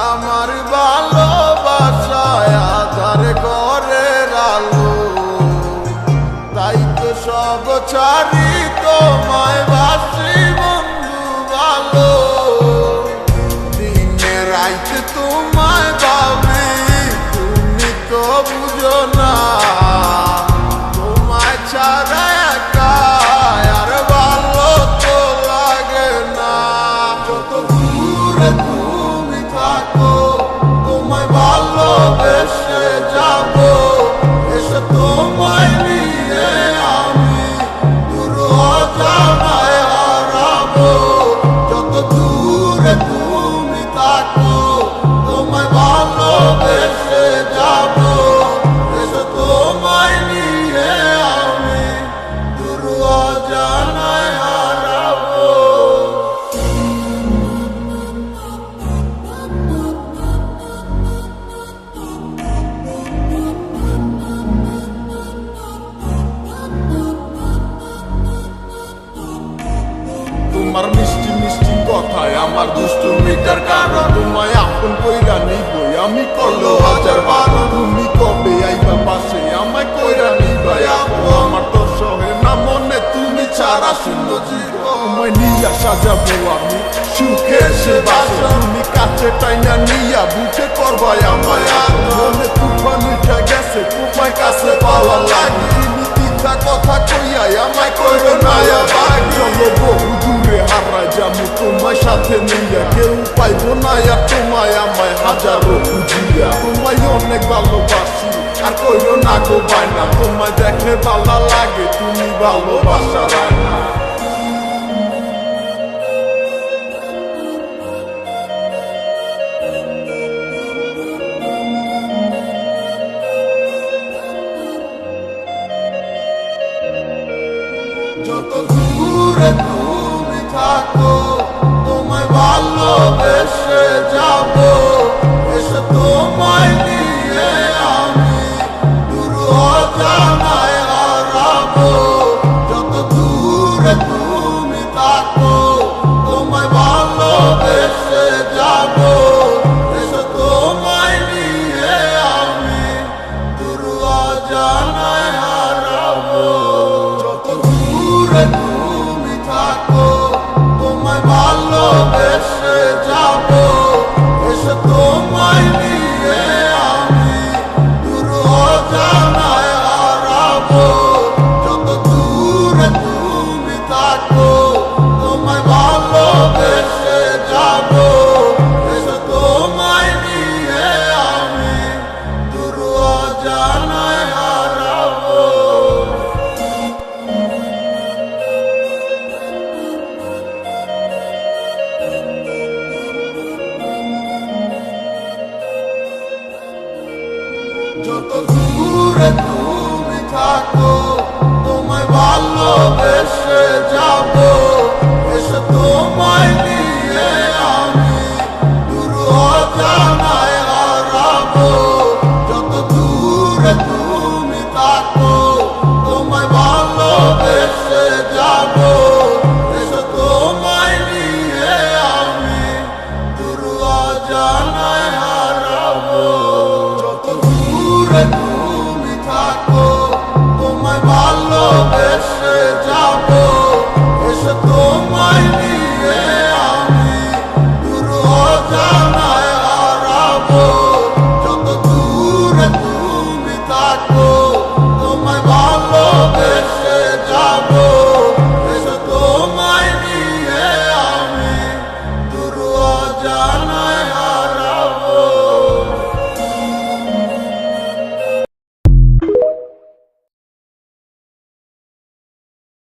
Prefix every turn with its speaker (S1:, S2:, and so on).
S1: আমার ভালোবাসায় আধার ঘরের আলো, তাই তো সব ছাড়ি তোমায় বাসি বন্ধু ভালো। দিনে রাইতে তোমায় ভাবি, তুমি তো বুঝো না, তোমায় ছাড়া একা আর ভালো তো লাগে না। যত দূরে তুমি থাকো, তোমায় ভালোবেসে যাবো, এসে তোমায় নিয়ে আমি দূর অজানায় হারাবো। যত দূরে তুমি থাকো, তোমায় ভালোবেসে যাবো, এসে তোমায় নিয়ে আমি দূর অজানায় হারাবো। তোমার মিষ্টি মিষ্টি কথায় আমার দুষ্টুমিটার কারণ, তোমায় আপন কইরা নিবই আমি করলো হাজার বারো। তুমি কবে আইবা পাশে আমায় কইরা নিবাই আপু, আমার তো সহে না মনে তুমি ছাড়া শূন্য জীবন। তোমায় নিয়া সাজাবো আমি সুখে সে বাসা, তুমি কাছে টাইনা নিয়া বুঝে করবাই আমায় আর। মনে তুফান উঠা গেছে তোমায় কাছে পাওয়া লাগে, কথা কইয়াই আমায় কইরো না আবার। চলো বহু দূরে হারাই যাবো তোমায় সাথে নিয়া, কেউ পাইবো না আর তোমায় আমায় হাজারো খুঁজিয়া। তোমায় অনেক ভালোবাসি আর কইরো না গো বায়না, তোমায় দেখলে ভালো লাগে তুমি ভালোবাসা রায় না। যত দূরে তুমি থাকো, তোমায় ভালোবেসে যাবো, এসে তোমায় নিয়ে আমি দূর অজানায় হারাবো। যত দূরে তুমি থাকো, তোমায় ভালোবেসে যাবো, এসে তোমায় নিয়ে আমি দূর অজানায় হারাবো। যত দূরে তুমি থাকো, তোমায় ভালোবেসে যাবো, এসে তোমায় নিয়ে আমি দূর অজানায় হারাবো। যত দূরে তুমি থাকো, তোমায় ভালোবেসে যাবো, এসে তোমায় নিয়ে আমি দূর অজানায় হারাবো। যত দূরে তুমি থাকো, তোমায় ভালোবেসে যাবো, এসে তোমায় নিয়ে আমি দূর অজানায় হারাবো। যত দূরে তুমি থাকো, তোমায় ভালোবেসে যাবো, এসে তোমায় নিয়ে আমি দূর অজানায় হারাবো। যত দূরে তুমি থাকো, তোমায় ভালোবেসে যাবো, এসে তোমায় নিয়ে আমি দূর অজানায় হারাবো। যত দূরে তুমি থাকো, তোমায়